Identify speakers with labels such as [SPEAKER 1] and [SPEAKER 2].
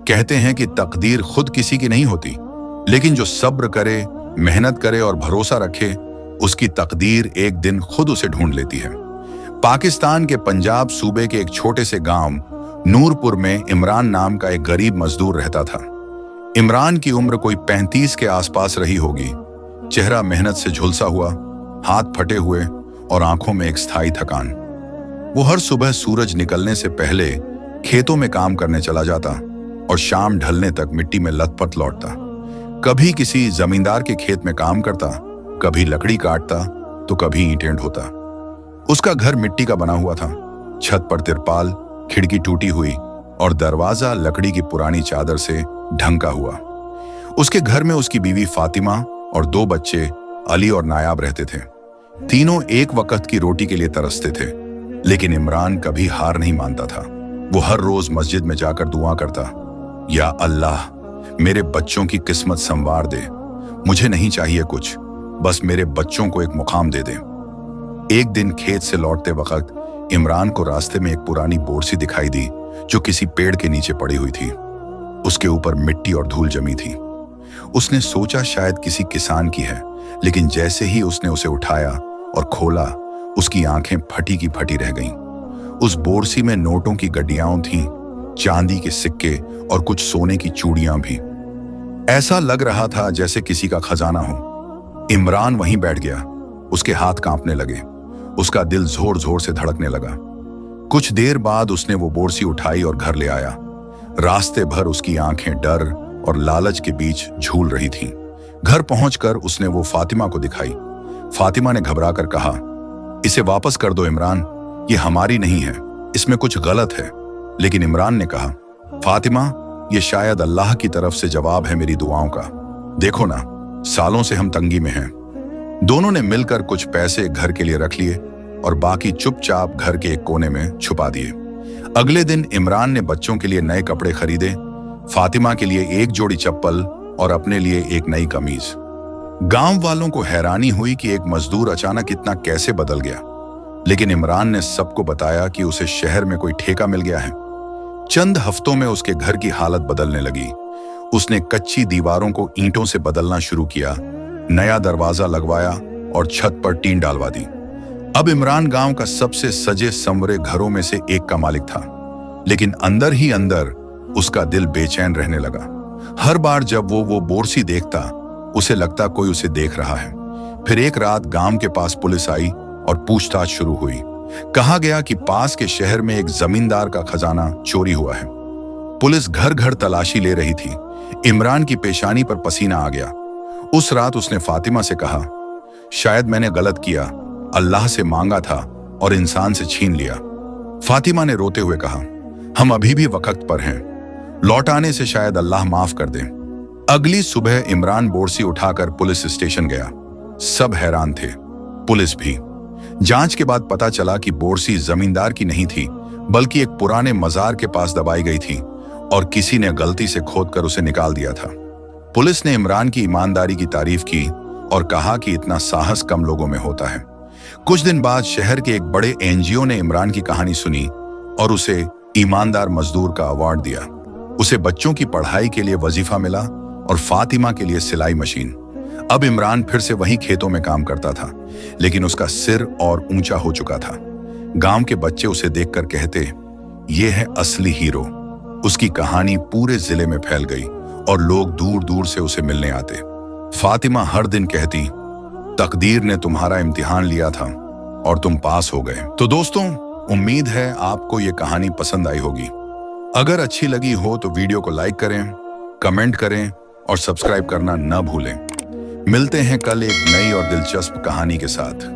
[SPEAKER 1] कहते हैं कि तकदीर खुद किसी की नहीं होती, लेकिन जो सब्र करे, मेहनत करे और भरोसा रखे, उसकी तकदीर एक दिन खुद उसे ढूंढ लेती है। पाकिस्तान के पंजाब सूबे के एक छोटे से गांव नूरपुर में इमरान नाम का एक गरीब मजदूर रहता था। इमरान की उम्र कोई 35 के आसपास रही होगी। चेहरा मेहनत से झुलसा हुआ, हाथ फटे हुए और आंखों में एक स्थायी थकान। वो हर सुबह सूरज निकलने से पहले खेतों में काम करने चला जाता और शाम ढलने तक मिट्टी में लथपथ लौटता। कभी किसी जमींदार के खेत में काम करता, कभी लकड़ी काटता तो कभी ईंटें ढोता। उसका घर मिट्टी का बना हुआ था, छत पर तिरपाल, खिड़की टूटी हुई और दरवाजा लकड़ी की पुरानी चादर से ढंका हुआ। उसके घर में उसकी बीवी फातिमा और 2 बच्चे अली और नायाब रहते थे। तीनों एक वक्त की रोटी के लिए तरसते थे, लेकिन इमरान कभी हार नहीं मानता था। वो हर रोज मस्जिद में जाकर दुआ करता, या अल्लाह, मेरे बच्चों की किस्मत संवार दे। मुझे नहीं चाहिए कुछ, बस मेरे बच्चों को एक मुकाम दे दे। एक दिन खेत से लौटते वक्त इमरान को रास्ते में एक पुरानी बोरसी दिखाई दी जो किसी पेड़ के नीचे पड़ी हुई थी। उसके ऊपर मिट्टी और धूल जमी थी। उसने सोचा शायद किसी किसान की है, लेकिन जैसे ही उसने उसे उठाया और खोला, उसकी आंखें फटी की फटी रह गईं। उस बोरसी में नोटों की गड्डियां थीं, चांदी के सिक्के और कुछ सोने की चूड़ियां भी। ऐसा लग रहा था जैसे किसी का खजाना हो। इमरान वहीं बैठ गया। उसके हाथ कांपने लगे, उसका दिल जोर जोर से धड़कने लगा। कुछ देर बाद उसने वो बोरसी उठाई और घर ले आया। रास्ते भर उसकी आंखें डर और लालच के बीच झूल रही थीं। घर पहुंचकर उसने वो फातिमा को दिखाई। फातिमा ने घबराकर कहा, इसे वापस कर दो इमरान, ये हमारी नहीं है, इसमें कुछ गलत है। लेकिन इमरान ने कहा, फातिमा, ये शायद अल्लाह की तरफ से जवाब है मेरी दुआओं का। देखो ना, सालों से हम तंगी में हैं। दोनों ने मिलकर कुछ पैसे घर के लिए रख लिए और बाकी चुपचाप घर के एक कोने में छुपा दिए। अगले दिन इमरान ने बच्चों के लिए नए कपड़े खरीदे, फातिमा के लिए एक जोड़ी चप्पल और अपने लिए एक नई कमीज। गांव वालों को हैरानी हुई कि एक मजदूर अचानक इतना कैसे बदल गया, लेकिन इमरान ने सबको बताया कि उसे शहर में कोई ठेका मिल गया है। चंद हफ्तों में उसके घर की हालत बदलने लगी। उसने कच्ची दीवारों को ईंटों से बदलना शुरू किया, नया दरवाजा लगवाया और छत पर टीन डालवा दी। अब इमरान गांव का सबसे सजे संवरे घरों में से एक का मालिक था, लेकिन अंदर ही अंदर उसका दिल बेचैन रहने लगा। हर बार जब वो बोरसी देखता, उसे लगता कोई उसे देख रहा है। फिर एक रात गांव के पास पुलिस आई और पूछताछ शुरू हुई। कहा गया कि पास के शहर में एक जमींदार का खजाना चोरी हुआ है। पुलिस घर घर तलाशी ले रही थी। इमरान की पेशानी पर पसीना आ गया। उस रात उसने फातिमा से कहा, शायद मैंने गलत किया, अल्लाह से मांगा था और इंसान से छीन लिया। फातिमा ने रोते हुए कहा, हम अभी भी वक्त पर हैं, लौट आने से शायद अल्लाह माफ कर दे। अगली सुबह इमरान बोरसी उठाकर पुलिस स्टेशन गया। सब हैरान थे, पुलिस भी। जांच के बाद पता चला कि बोरसी जमींदार की नहीं थी, बल्कि एक पुराने मजार के पास दबाई गई थी और किसी ने गलती से खोदकर उसे निकाल दिया था। पुलिस ने इमरान की ईमानदारी की तारीफ की और कहा कि इतना साहस कम लोगों में होता है। कुछ दिन बाद शहर के एक बड़े एनजीओ ने इमरान की कहानी सुनी और उसे ईमानदार मजदूर का अवार्ड दिया। उसे बच्चों की पढ़ाई के लिए वजीफा मिला और फातिमा के लिए सिलाई मशीन। अब इमरान फिर से वहीं खेतों में काम करता था, लेकिन उसका सिर और ऊंचा हो चुका था। गांव के बच्चे उसे देखकर कहते, ये है असली हीरो। उसकी कहानी पूरे जिले में फैल गई और लोग दूर दूर से उसे मिलने आते। फातिमा हर दिन कहती, तकदीर ने तुम्हारा इम्तिहान लिया था और तुम पास हो गए। तो दोस्तों, उम्मीद है आपको ये कहानी पसंद आई होगी। अगर अच्छी लगी हो तो वीडियो को लाइक करें, कमेंट करें और सब्सक्राइब करना न भूलें। मिलते हैं कल एक नई और दिलचस्प कहानी के साथ।